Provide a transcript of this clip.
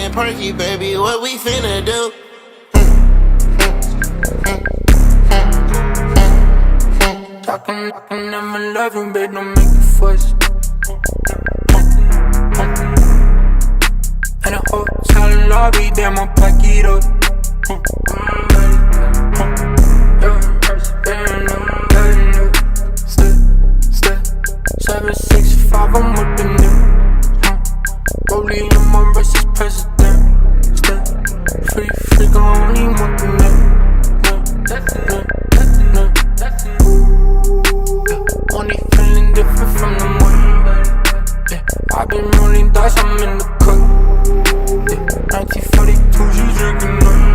and perky, baby, what we finna do? Talking, I'ma love you, babe, don't make a fuss. In a hotel lobby, damn, I'm